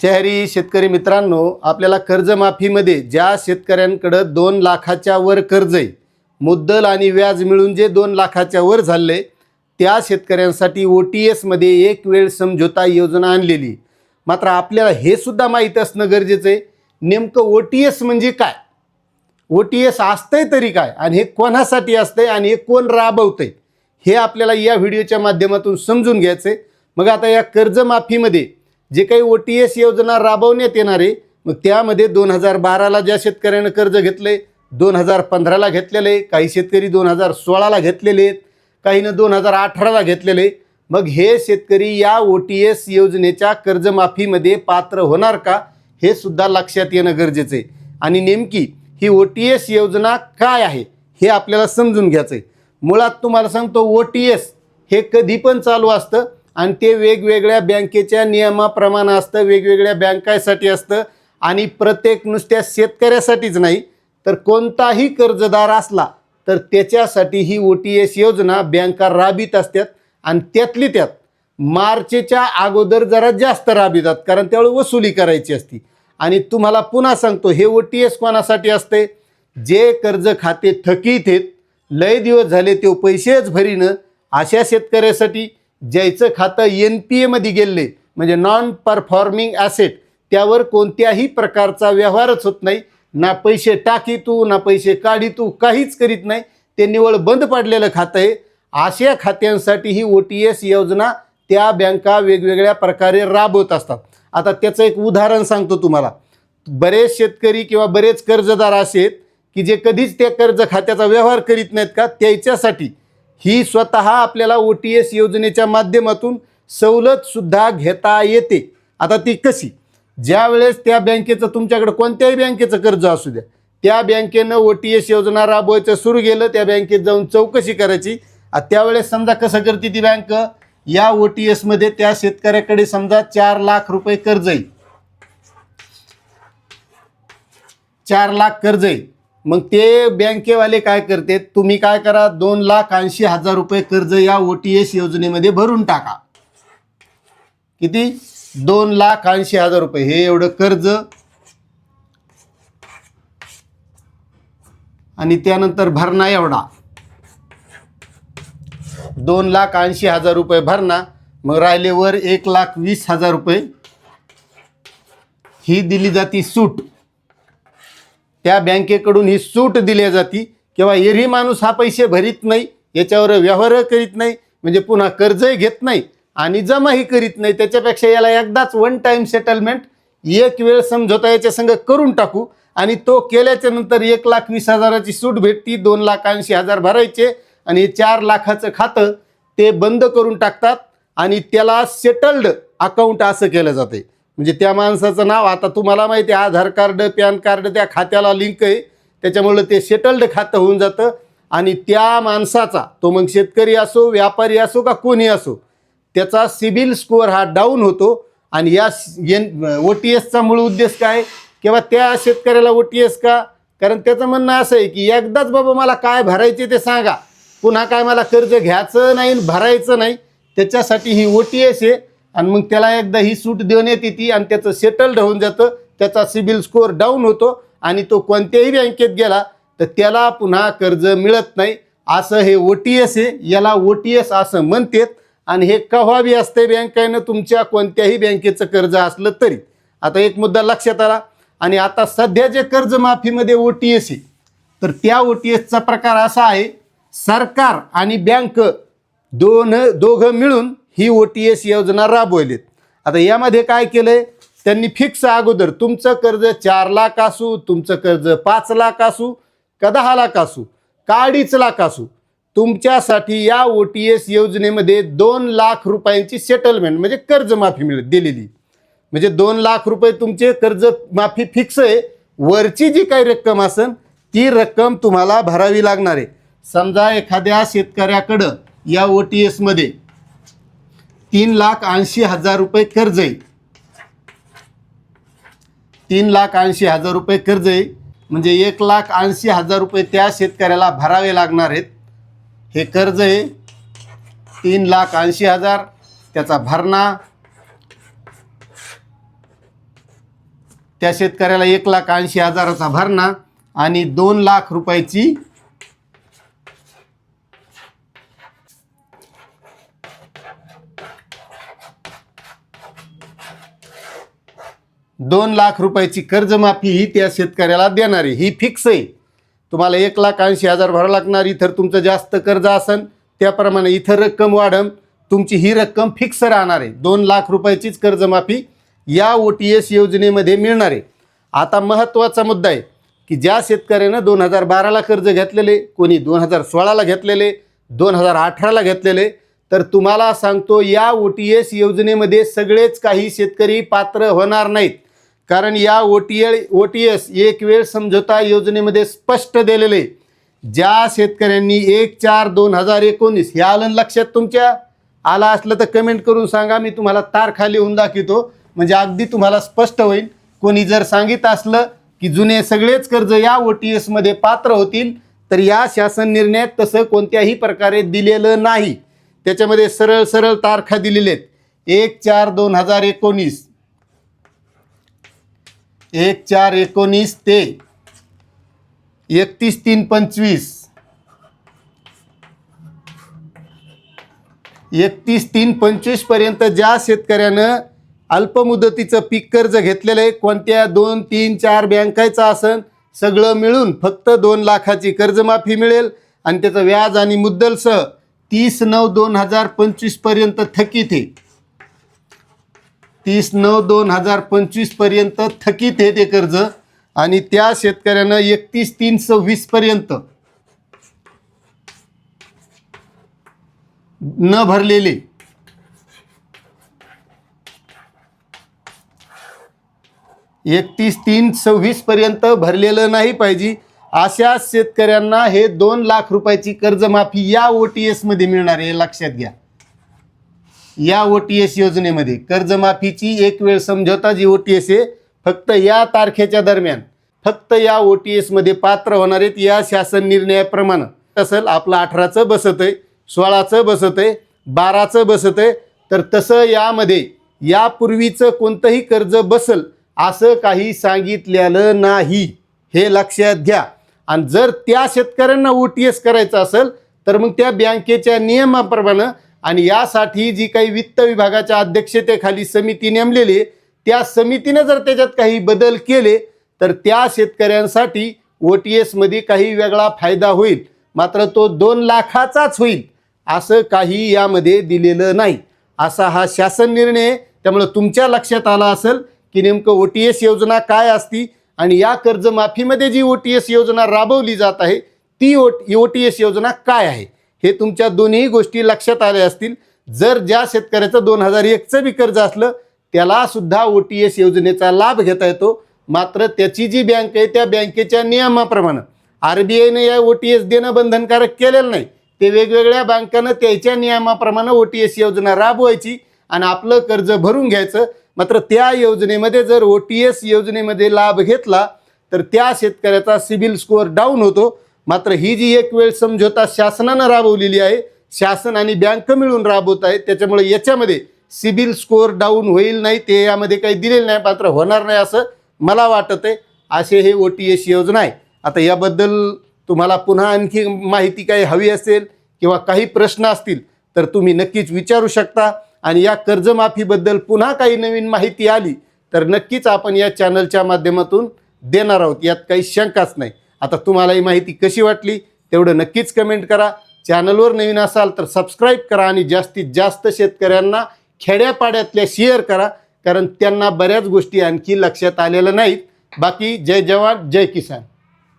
शहरी शेतकरी मित्रांनो, आपल्याला कर्जमाफीमध्ये ज्या शेतकऱ्यांकडे 2 लाखाच्या वर कर्ज आहे, मुद्दल आणि व्याज मिळून जे 2 लाखाच्या वर झाले, त्या शेतकऱ्यांसाठी OTS मध्ये एक वेळ समझोता योजना आणलेली। मात्र आपल्याला हे सुद्धा माहीत असणं गरजेचं आहे, नेमकं OTS म्हणजे काय, OTS असतंय तरी काय आणि हे कोणासाठी असतंय आणि हे कोण राबवतंय, हे आपल्याला या व्हिडिओच्या माध्यमातून समजून घ्यायचं आहे। मग आता या कर्जमाफीमध्ये जे काही OTS योजना राबवण्यात येणार आहे, मग त्यामध्ये 2012ला ज्या शेतकऱ्यानं कर्ज घेतले, 2015ला घेतलेले, काही शेतकरी 2016ला घेतलेले आहेत, काहीनं 2018ला घेतलेले। मग हे शेतकरी या OTS योजनेच्या कर्जमाफीमध्ये पात्र होणार का, हे सुद्धा लक्षात येणं गरजेचं आहे। आणि नेमकी ही OTS योजना काय आहे हे आपल्याला समजून घ्यायचं आहे। मुळात तुम्हाला सांगतो, OTS हे कधी पण चालू असतं आणि ते वेगवेगळ्या बँकेच्या नियमाप्रमाणे असतं, वेगवेगळ्या बँकांसाठी असतं आणि प्रत्येक नुसत्या शेतकऱ्यासाठीच नाही, तर कोणताही कर्जदार असला तर त्याच्यासाठी ही OTS योजना बँका राबीत असतात आणि त्यातली त्यात मार्चच्या अगोदर जरा जास्त राबवितात, कारण त्यावेळी वसुली करायची असती। आणि तुम्हाला पुन्हा सांगतो, हे OTS कोणासाठी असते, जे कर्ज खाते थकीत आहेत, लय दिवस झाले ते पैसेच भरीनं, अशा शेतकऱ्यासाठी ज्याचं खातं NPA मध्ये गेले, म्हणजे नॉन परफॉर्मिंग ॲसेट, त्यावर कोणत्याही प्रकारचा व्यवहारच होत नाही, ना पैसे टाकी तू ना पैसे काढी तू, काहीच करीत नाही, ते निवळ बंद पडलेलं खातं आहे। अशा खात्यांसाठी ही OTS योजना त्या बँका वेगवेगळ्या प्रकारे राबवत असतात। आता त्याचं एक उदाहरण सांगतो तुम्हाला। बरेच शेतकरी किंवा बरेच कर्जदार असे आहेत की जे कधीच त्या कर्ज खात्याचा व्यवहार करीत नाहीत का, त्याच्यासाठी ही स्वतः आपल्याला OTS योजनेच्या माध्यमातून सवलत सुद्धा घेता येते। आता ती कशी, ज्या वेळेस त्या बँकेचं, तुमच्याकडे कोणत्याही बँकेचं कर्ज असू द्या, त्या बँकेनं OTS योजना राबवायचं सुरू केलं, त्या बँकेत जाऊन चौकशी करायची। त्यावेळेस समजा कसं करते ती बँक, या OTS मध्ये त्या शेतकऱ्याकडे समजा 4 लाख रुपये कर्ज आहे, 4 लाख कर्ज आहे, मग ते बँकेवाले काय करते, तुम्ही काय करा, 2,80,000 रुपये कर्ज या OTS योजनेमध्ये भरून टाका। किती? 2,80,000 रुपये हे एवढं कर्ज, आणि त्यानंतर भरणा एवढा, 2,80,000 रुपये भरणा, मग राहिले वर 1,20,000 रुपये ही दिली जाती सूट। त्या बँकेकडून ही सूट दिली जाती, किंवा एरही माणूस हा पैसे भरीत नाही, याच्यावर व्यवहार करीत नाही, म्हणजे पुन्हा कर्जही घेत नाही आणि जमाही करीत नाही, त्याच्यापेक्षा याला एकदाच वन टाइम सेटलमेंट, एक वेळ समझोता याच्या संग करून टाकू, आणि तो केल्याच्या नंतर 1,20,000ची सूट भेटती, 2,80,000 भरायचे आणि 4 लाखाचं खातं ते बंद करून टाकतात आणि त्याला सेटल्ड अकाउंट असं केलं जाते। म्हणजे त्या माणसाचं नाव, आता तुम्हाला माहिती आहे, आधार कार्ड पॅन कार्ड त्या खात्याला लिंक आहे, त्याच्यामुळे ते सेटल्ड खातं होऊन जातं आणि त्या माणसाचा, तो मग शेतकरी असो, व्यापारी असो का कोणी असो, त्याचा सिबिल स्कोअर हा डाऊन होतो। आणि या OTSचा मूळ उद्देश काय, किंवा त्या शेतकऱ्याला OTS का, कारण त्याचं म्हणणं असं आहे की एकदाच बाबा मला काय भरायचे ते सांगा, पुन्हा काय मला कर्ज घ्यायचं नाही भरायचं नाही, त्याच्यासाठी ही OTS आहे। आणि मग त्याला एकदा ही सूट देण्यात येते आणि त्याचं सेटल्ड होऊन जातं, त्याचा सिबिल स्कोअर डाऊन होतो आणि तो कोणत्याही बँकेत गेला तर त्याला पुन्हा कर्ज मिळत नाही, असं हे OTS आहे, याला OTS असं म्हणतात। आणि हे केव्हा बी असते बँकेनं, तुमच्या कोणत्याही बँकेचं कर्ज असलं तरी। आता एक मुद्दा लक्षात आला। आणि आता सध्या जे कर्जमाफीमध्ये OTS आहे, तर त्या OTSचा प्रकार असा आहे, सरकार आणि बँक दोघं मिळून ही OTS योजना राबवलीत। आता यामध्ये काय केलंय त्यांनी, फिक्स अगोदर तुमचं कर्ज 4 लाख असू, तुमचं कर्ज 5 लाख असू का 10 लाख असू का 2.5 लाख असू, तुमच्यासाठी या OTS योजनेमध्ये 2 लाख रुपयांची सेटलमेंट म्हणजे कर्जमाफी दिलेली। म्हणजे 2 लाख रुपये तुमचे कर्ज माफी फिक्स आहे, वरची जी काही रक्कम असेल ती रक्कम तुम्हाला भरावी लागणार आहे। समजा एखाद्या शेतकऱ्याकडं या OTS मध्ये 3,80,000 रुपये कर्ज आहे, 3,80,000 रुपये कर्ज आहे, म्हणजे 1,80,000 रुपये त्या शेतकऱ्याला भरावे लागणार आहेत। हे कर्ज आहे 3,80,000, त्याचा भरणा त्या शेतकऱ्याला 1,80,000चा भरणा आणि 2 लाख रुपयाची कर्जमाफी ही त्या शेतकऱ्याला देणार आहे. ही फिक्स आहे. तुम्हाला 1,80,000 भरावं लागणार. इतर तुमचं जास्त कर्ज असेल त्याप्रमाणे इथं रक्कम वाढम. तुमची ही रक्कम फिक्स राहणार आहे. 2 लाख रुपयाचीच कर्जमाफी या OTS योजनेमध्ये मिळणार आहे. आता महत्त्वाचा मुद्दा आहे की ज्या शेतकऱ्यानं 2012ला कर्ज घेतलेले, कोणी 2016ला घेतलेले, 2018ला घेतलेले, तर तुम्हाला सांगतो या OTS योजनेमध्ये सगळेच काही शेतकरी पात्र होणार नाहीत. कारण या OTS एक वेळ समझोता योजनेमध्ये स्पष्ट दिलेले, ज्या शेतकऱ्यांनी 1/4/2019 हे आलं लक्षात तुमच्या, आला असलं तर कमेंट करून सांगा. मी तुम्हाला तारखा लिहून दाखवतो म्हणजे अगदी तुम्हाला स्पष्ट होईल. कोणी जर सांगितलं असलं की जुने सगळेच कर्ज या OTS मध्ये पात्र होतील, तर या शासन निर्णयात तसं कोणत्याही प्रकारे दिलेलं नाही. त्याच्यामध्ये सरळ सरळ तारखा दिलेल्या आहेत. 1/4/2019, 1/4/19 ते 31/3/25, 31/3/25 पर्यंत ज्या शेतकऱ्यानं अल्पमुदतीचं पीक कर्ज घेतलेलं आहे, कोणत्या 2, 3, 4 बँकाचं असन, सगळं मिळून फक्त 2 लाखाची कर्जमाफी मिळेल आणि त्याचं व्याज आणि मुद्दलसह 30/9/2025 पर्यंत थकीत आहे. 30/9/2025 पर्यंत थकीत आहे ते कर्ज. आणि त्या शेतकऱ्यानं 31/3/26 पर्यंत न भरलेले, 31/3/26 पर्यंत भरलेलं नाही पाहिजे. अशा शेतकऱ्यांना हे 2 लाख रुपयाची कर्जमाफी या OTS मध्ये मिळणार आहे. लक्षात घ्या, या OTS योजनेमध्ये कर्जमाफीची एक वेळ समझोता जी OTS आहे, फक्त या तारखेच्या दरम्यान फक्त या OTS मध्ये पात्र होणार आहेत. या शासन निर्णयाप्रमाणे असेल आपलं 18चं बसत आहे, 16चं बसत आहे, 12चं बसत आहे, तर तसं यामध्ये यापूर्वीचं कोणतंही कर्ज बसल असं काही सांगितलेलं नाही. हे लक्षात घ्या. आणि जर त्या शेतकऱ्यांना OTS करायचं असेल तर मग त्या बँकेच्या नियमाप्रमाणे आणि यासाठी जी काही वित्त विभागाच्या अध्यक्षतेखाली समिती नेमलेली आहे, त्या समितीने जर त्याच्यात काही बदल केले तर त्या शेतकऱ्यांसाठी OTS मध्ये काही वेगळा फायदा होईल, मात्र तो 2 लाखाचाच होईल असं काही यामध्ये दिलेलं नाही. असा हा शासन निर्णय आहे. त्यामुळे तुमच्या लक्षात आलं असेल की नेमकं OTS योजना काय असती आणि या कर्जमाफीमध्ये जी OTS योजना राबवली जात आहे ती OTS योजना काय आहे, हे तुमच्या दोन्ही गोष्टी लक्षात आल्या असतील. जर ज्या शेतकऱ्याचं 2001चं बी कर्ज असलं त्याला सुद्धा OTS योजनेचा लाभ घेता येतो. मात्र त्याची जी बँक आहे त्या बँकेच्या नियमाप्रमाणे RBIने या OTS देणं बंधनकारक केलेलं नाही. ते वेगवेगळ्या बँकांना त्याच्या नियमाप्रमाणे OTS योजना राबवायची आणि आपलं कर्ज भरून घ्यायचं. मात्र त्या योजनेमध्ये जर OTS योजनेमध्ये लाभ घेतला तर त्या शेतकऱ्याचा सिबिल स्कोअर डाऊन होतो. मात्र ही जी एक वेळ समझोता शासनानं राबवलेली आहे, शासन आणि बँक मिळून राबवत आहेत, त्याच्यामुळे याच्यामध्ये सिबिल स्कोअर डाऊन होईल नाही, ते यामध्ये काही दिलेलं नाही, मात्र होणार नाही असं मला वाटत आहे. असे हे OTS योजना आहे. आता याबद्दल तुम्हाला पुन्हा आणखी माहिती काही हवी असेल किंवा काही प्रश्न असतील तर तुम्ही नक्कीच विचारू शकता. आणि या कर्जमाफीबद्दल पुन्हा काही नवीन माहिती आली तर नक्कीच आपण या चॅनलच्या माध्यमातून देणार आहोत, यात काही शंकाच नाही. आता तुम्हाला ही माहिती कशी वाटली तेवढं नक्कीच कमेंट करा. चॅनलवर नवीन असाल तर सबस्क्राईब करा आणि जास्तीत जास्त शेतकऱ्यांना खेड्यापाड्यातल्या शेअर करा, कारण त्यांना बऱ्याच गोष्टी आणखी लक्षात आलेल्या नाहीत. बाकी जय जवान जय किसान.